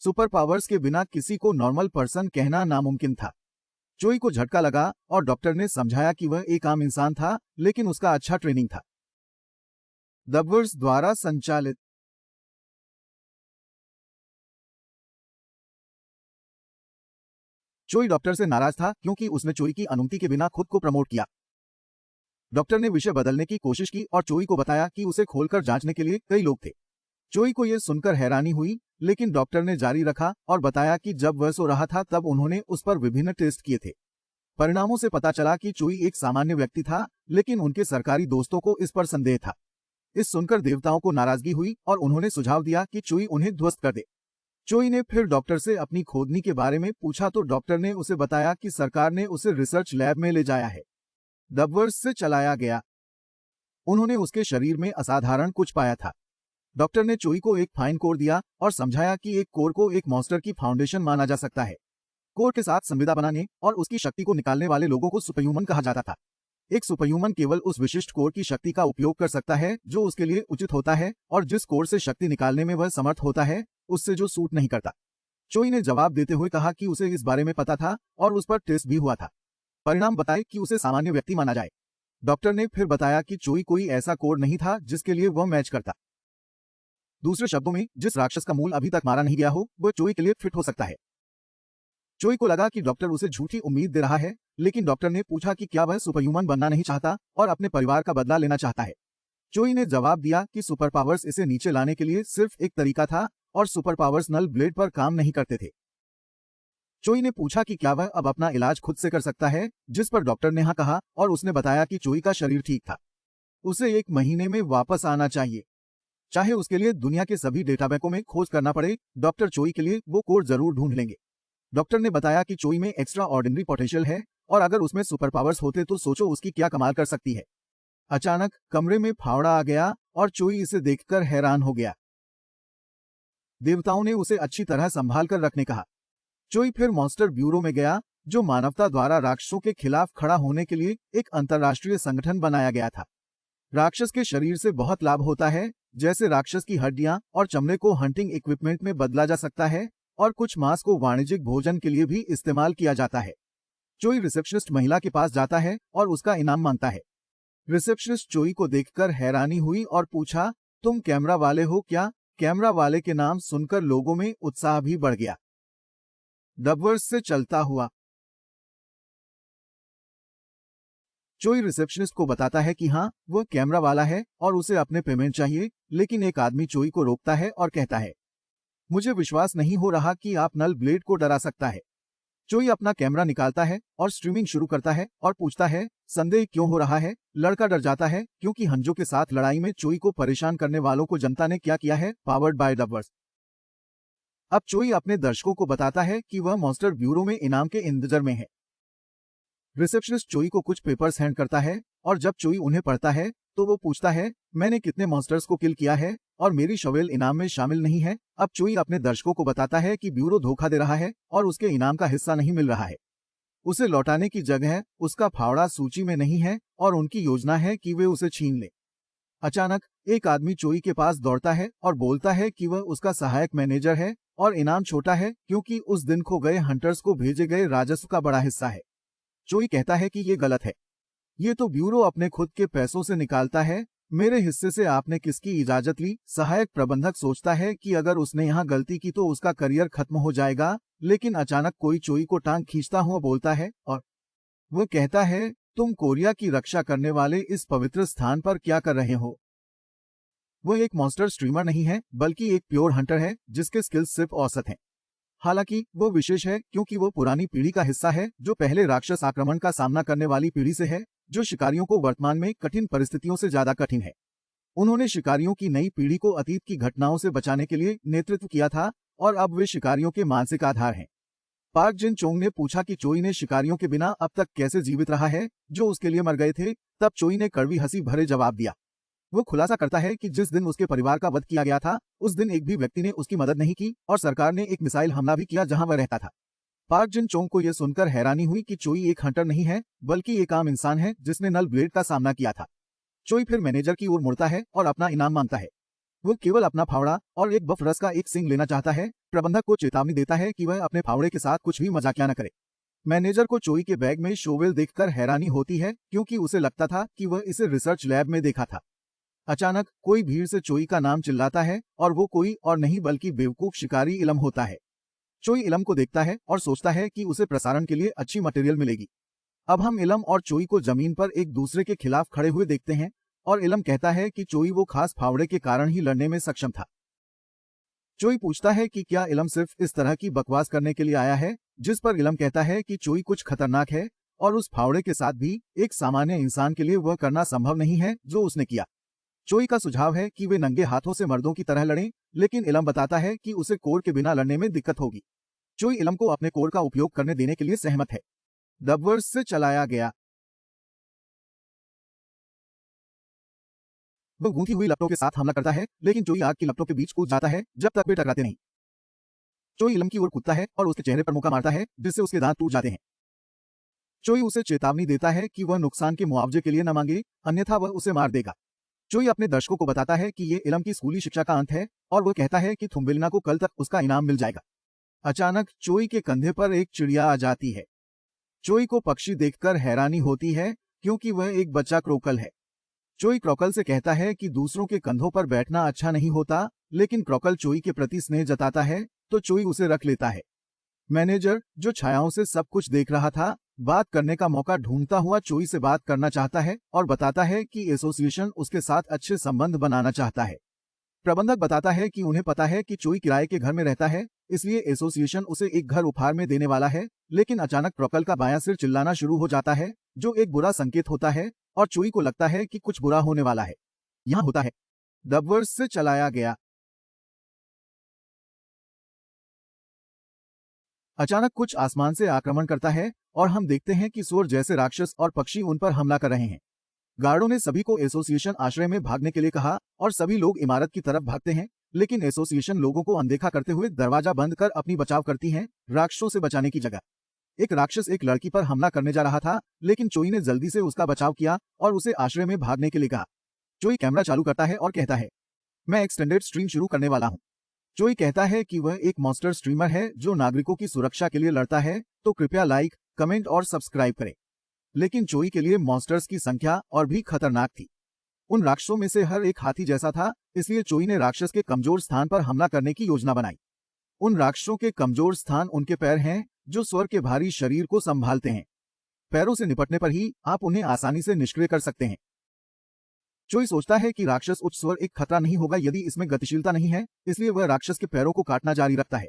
Super powers के बिना किसी को नॉर्मल पर्सन कहना नामुमकिन था। चोई को झटका लगा और डॉक्टर ने समझाया कि वह एक आम इंसान था, लेकिन उसका अच्छा ट्रेनिंग था। दबवर्स द्वारा संचालित। चोई डॉक्टर से नाराज था क्योंकि उसने चोई की अनुमति के बिना खुद को प्रमोट किया। डॉक्टर ने विषय बदलने की कोशिश की और चोई को बताया कि उसे खोलकर जांचने के लिए कई लोग थे। चोई को यह सुनकर हैरानी हुई, लेकिन डॉक्टर ने जारी रखा और बताया कि जब वह सो रहा था तब उन्होंने उस पर विभिन्न टेस्ट किए थे। परिणामों से पता चला कि चोई एक सामान्य व्यक्ति था, लेकिन उनके सरकारी दोस्तों को इस पर संदेह था। इस सुनकर देवताओं को नाराजगी हुई और उन्होंने सुझाव दिया कि चोई उन्हें ध्वस्त कर दे। चोई ने फिर डॉक्टर से अपनी खोदनी के बारे में पूछा तो डॉक्टर ने उसे बताया कि सरकार ने उसे रिसर्च लैब में ले जाया है। दबवर्स से चलाया गया। उन्होंने उसके शरीर में असाधारण कुछ पाया था। डॉक्टर ने चोई को एक फाइन कोर दिया और समझाया कि एक कोर को एक मॉन्स्टर की फाउंडेशन माना जा सकता है। कोर के साथ संविदा बनाने और उसकी शक्ति को निकालने वाले लोगों को सुपरह्यूमन कहा जाता था। एक सुपरह्यूमन केवल उस विशिष्ट कोर की शक्ति का उपयोग कर सकता है जो उसके लिए उचित होता है, और जिस कोर से शक्ति निकालने में वह समर्थ होता है उससे जो सूट नहीं करता। चोई ने जवाब देते हुए कहा कि उसे इस बारे में पता था और उस पर टेस्ट भी हुआ था। परिणाम बताए कि उसे सामान्य व्यक्ति माना जाए। डॉक्टर ने फिर बताया कि चोई कोई ऐसा कोर नहीं था जिसके लिए वह मैच करता। दूसरे शब्दों में, जिस राक्षस का मूल अभी तक मारा नहीं गया हो वह चोई के लिए फिट हो सकता है। चोई को लगा कि डॉक्टर उसे झूठी उम्मीद दे रहा है, लेकिन डॉक्टर ने पूछा कि क्या वह सुपरह्यूमन बनना नहीं चाहता और अपने परिवार का बदला लेना चाहता है। चोई ने जवाब दिया कि सुपर पावर्स इसे नीचे लाने के लिए सिर्फ एक तरीका था और सुपर पावर्स नल ब्लेड पर काम नहीं करते थे। चोई ने पूछा कि क्या वह अब अपना इलाज खुद से कर सकता है, जिस पर डॉक्टर ने हाँ कहा और उसने बताया कि चोई का शरीर ठीक था। उसे 1 महीने में वापस आना चाहिए, चाहे उसके लिए दुनिया के सभी डेटाबैंकों में खोज करना पड़े। डॉक्टर चोई के लिए वो कोड जरूर ढूंढ लेंगे। डॉक्टर ने बताया कि चोई में एक्स्ट्रा ऑर्डिनरी पोटेंशियल है और अगर उसमें सुपर पावर्स होते तो सोचो उसकी क्या कमाल कर सकती है। अचानक कमरे में फावड़ा आ गया और चोई इसे देखकर हैरान हो गया। देवताओं ने उसे अच्छी तरह संभाल कर रखने कहा। चोई फिर मॉन्स्टर ब्यूरो में गया, जो मानवता द्वारा राक्षसों के खिलाफ खड़ा होने के लिए एक अंतर्राष्ट्रीय संगठन बनाया गया था। राक्षस के शरीर से बहुत लाभ होता है, जैसे राक्षस की हड्डियां और चमड़े को हंटिंग इक्विपमेंट में बदला जा सकता है और कुछ मांस को वाणिज्यिक भोजन के लिए भी इस्तेमाल किया जाता है। चोई रिसेप्शनिस्ट महिला के पास जाता है और उसका इनाम मांगता है। रिसेप्शनिस्ट चोई को देखकर हैरानी हुई और पूछा, तुम कैमरा वाले हो क्या? कैमरा वाले के नाम सुनकर लोगों में उत्साह भी बढ़ गया। दबवर्स से चलता हुआ। चोई रिसेप्शनिस्ट को बताता है कि हाँ, वह कैमरा वाला है और उसे अपने पेमेंट चाहिए, लेकिन एक आदमी चोई को रोकता है और कहता है, मुझे विश्वास नहीं हो रहा कि आप नल ब्लेड को डरा सकता है। चोई अपना कैमरा निकालता है और स्ट्रीमिंग शुरू करता है और पूछता है, संदेह क्यों हो रहा है? लड़का डर जाता है क्योंकि हंजो के साथ लड़ाई में चोई को परेशान करने वालों को जनता ने क्या किया है। Powered by Dubverse. अब चोई अपने दर्शकों को बताता है कि वह मॉन्स्टर ब्यूरो में इनाम के इंतजार में है। रिसेप्शनिस्ट चोई को कुछ पेपर्स हैंड करता है और जब चोई उन्हें पढ़ता है तो वो पूछता है, मैंने कितने मॉन्स्टर्स को किल किया है और मेरी शवेल इनाम में शामिल नहीं है। अब चोई अपने दर्शकों को बताता है कि ब्यूरो धोखा दे रहा है और उसके इनाम का हिस्सा नहीं मिल रहा है। उसे लौटाने की जगह उसका फावड़ा सूची में नहीं है और उनकी योजना है कि वे उसे छीन ले। अचानक एक आदमी चोई के पास दौड़ता है और बोलता है कि वह उसका सहायक मैनेजर है और इनाम छोटा है क्योंकि उस दिन खो गए हंटर्स को भेजे गए राजस्व का बड़ा हिस्सा है। चोई कहता है कि ये गलत है, ये तो ब्यूरो अपने खुद के पैसों से निकालता है, मेरे हिस्से से आपने किसकी इजाजत ली? सहायक प्रबंधक सोचता है कि अगर उसने यहाँ गलती की तो उसका करियर खत्म हो जाएगा, लेकिन अचानक कोई चोई को टांग खींचता हुआ बोलता है और वह कहता है, तुम कोरिया की रक्षा करने वाले इस पवित्र स्थान पर क्या कर रहे हो? वह एक मॉन्स्टर स्ट्रीमर नहीं है, बल्कि एक प्योर हंटर है जिसके स्किल्स सिर्फ औसत हैं। हालांकि वो विशेष है क्योंकि वो पुरानी पीढ़ी का हिस्सा है जो पहले राक्षस आक्रमण का सामना करने वाली पीढ़ी से है, जो शिकारियों को वर्तमान में कठिन परिस्थितियों से ज्यादा कठिन है। उन्होंने शिकारियों की नई पीढ़ी को अतीत की घटनाओं से बचाने के लिए नेतृत्व किया था और अब वे शिकारियों के मानसिक आधार हैं। पार्क जिन चोंग ने पूछा कि चोई ने शिकारियों के बिना अब तक कैसे जीवित रहा है जो उसके लिए मर गए थे। तब चोई ने कड़वी हंसी भरे जवाब दिया। वो खुलासा करता है कि जिस दिन उसके परिवार का वध किया गया था उस दिन एक भी व्यक्ति ने उसकी मदद नहीं की और सरकार ने एक मिसाइल हमला भी किया जहां वह रहता था। पार्क जिन चोंग को यह सुनकर हैरानी हुई कि चोई एक हंटर नहीं है बल्कि एक आम इंसान है जिसने नल ब्लेड का सामना किया था। चोई फिर मैनेजर की ओर मुड़ता है और अपना इनाम मांगता है। वो केवल अपना फावड़ा और एक बफ रस का एक सिंग लेना चाहता है। प्रबंधक को चेतावनी देता है कि वह अपने फावड़े के साथ कुछ भी मजाकिया न करे। मैनेजर को चोई के बैग में शोवेल देखकर हैरानी होती है, क्योंकि उसे लगता था कि वह इसे रिसर्च लैब में देखा था। अचानक कोई भीड़ से चोई का नाम चिल्लाता है और वो कोई और नहीं बल्कि बेवकूफ शिकारी इलम होता है। चोई इलम को देखता है और सोचता है कि उसे प्रसारण के लिए अच्छी मटेरियल मिलेगी। अब हम इलम और चोई को जमीन पर एक दूसरे के खिलाफ खड़े हुए देखते हैं और इलम कहता है कि चोई वो खास फावड़े के कारण ही लड़ने में सक्षम था। चोई पूछता है कि क्या इलम सिर्फ इस तरह की बकवास करने के लिए आया है, जिस पर इलम कहता है कि चोई कुछ खतरनाक है और उस फावड़े के साथ भी एक सामान्य इंसान के लिए वह करना संभव नहीं है जो उसने किया। चोई का सुझाव है कि वे नंगे हाथों से मर्दों की तरह लड़ें, लेकिन इलम बताता है कि उसे कोर के बिना लड़ने में दिक्कत होगी। चोई इलम को अपने कोर का उपयोग करने देने के लिए सहमत है। डबवर्स से चलाया गया। वह गूंथी हुई लपटों के साथ हमला करता है, लेकिन चोई आग की लपटों के बीच कूद जाता है जब तक वे टकराते नहीं। चोई इलम की ओर कूदता है और उसके चेहरे पर मुक्का मारता है, जिससे उसके दांत टूट जाते हैं। चोई उसे चेतावनी देता है कि वह नुकसान के मुआवजे के लिए न मांगे, अन्यथा वह उसे मार देगा। चोई अपने दर्शकों को बताता है कि ये इलम की स्कूली शिक्षा का अंत है और वह कहता है कि थुम्बिलिना को कल तक उसका इनाम मिल जाएगा। अचानक चोई के कंधे पर एक चिड़िया आ जाती है। चोई को पक्षी देखकर हैरानी होती है, क्योंकि वह एक बच्चा क्रोकल है। चोई क्रोकल से कहता है कि दूसरों के कंधों पर बैठना अच्छा नहीं होता, लेकिन क्रोकल चोई के प्रति स्नेह जताता है तो चोई उसे रख लेता है। मैनेजर, जो छायाओं से सब कुछ देख रहा था, बात करने का मौका ढूंढता हुआ चोई से बात करना चाहता है और बताता है कि एसोसिएशन उसके साथ अच्छे संबंध बनाना चाहता है। प्रबंधक बताता है कि उन्हें पता है कि चोई किराए के घर में रहता है, इसलिए एसोसिएशन उसे एक घर उपहार में देने वाला है, लेकिन अचानक क्रोकल का बायां सिर चिल्लाना शुरू हो जाता है, जो एक बुरा संकेत होता है और चोई को लगता है कि कुछ बुरा होने वाला है। यहाँ होता है। डबवर्स से चलाया गया। अचानक कुछ आसमान से आक्रमण करता है और हम देखते हैं कि सूअर जैसे राक्षस और पक्षी उन पर हमला कर रहे हैं। गार्डों ने सभी को एसोसिएशन आश्रय में भागने के लिए कहा और सभी लोग इमारत की तरफ भागते हैं, लेकिन एसोसिएशन लोगों को अनदेखा करते हुए दरवाजा बंद कर अपनी बचाव करती हैं, राक्षसों से बचाने की जगह। एक राक्षस एक लड़की पर हमला करने जा रहा था, लेकिन चोई ने जल्दी से उसका बचाव किया और उसे आश्रय में भागने के लिए कहा। चोई कैमरा चालू करता है और कहता है, मैं एक्सटेंडेड स्ट्रीम शुरू करने वाला हूँ। चोई कहता है कि वह एक मॉन्स्टर स्ट्रीमर है जो नागरिकों की सुरक्षा के लिए लड़ता है, तो कृपया लाइक, कमेंट और सब्सक्राइब करें। लेकिन चोई के लिए मॉन्स्टर्स की संख्या और भी खतरनाक थी। उन राक्षसों में से हर एक हाथी जैसा था, इसलिए चोई ने राक्षस के कमजोर स्थान पर हमला करने की योजना बनाई। उन राक्षसों के कमजोर स्थान उनके पैर हैं, जो स्वर के भारी शरीर को संभालते हैं। पैरों से निपटने पर ही आप उन्हें आसानी से निष्क्रिय कर सकते हैं। चोई सोचता है कि राक्षस उच्च स्वर एक खतरा नहीं होगा यदि इसमें गतिशीलता नहीं है, इसलिए वह राक्षस के पैरों को काटना जारी रखता है।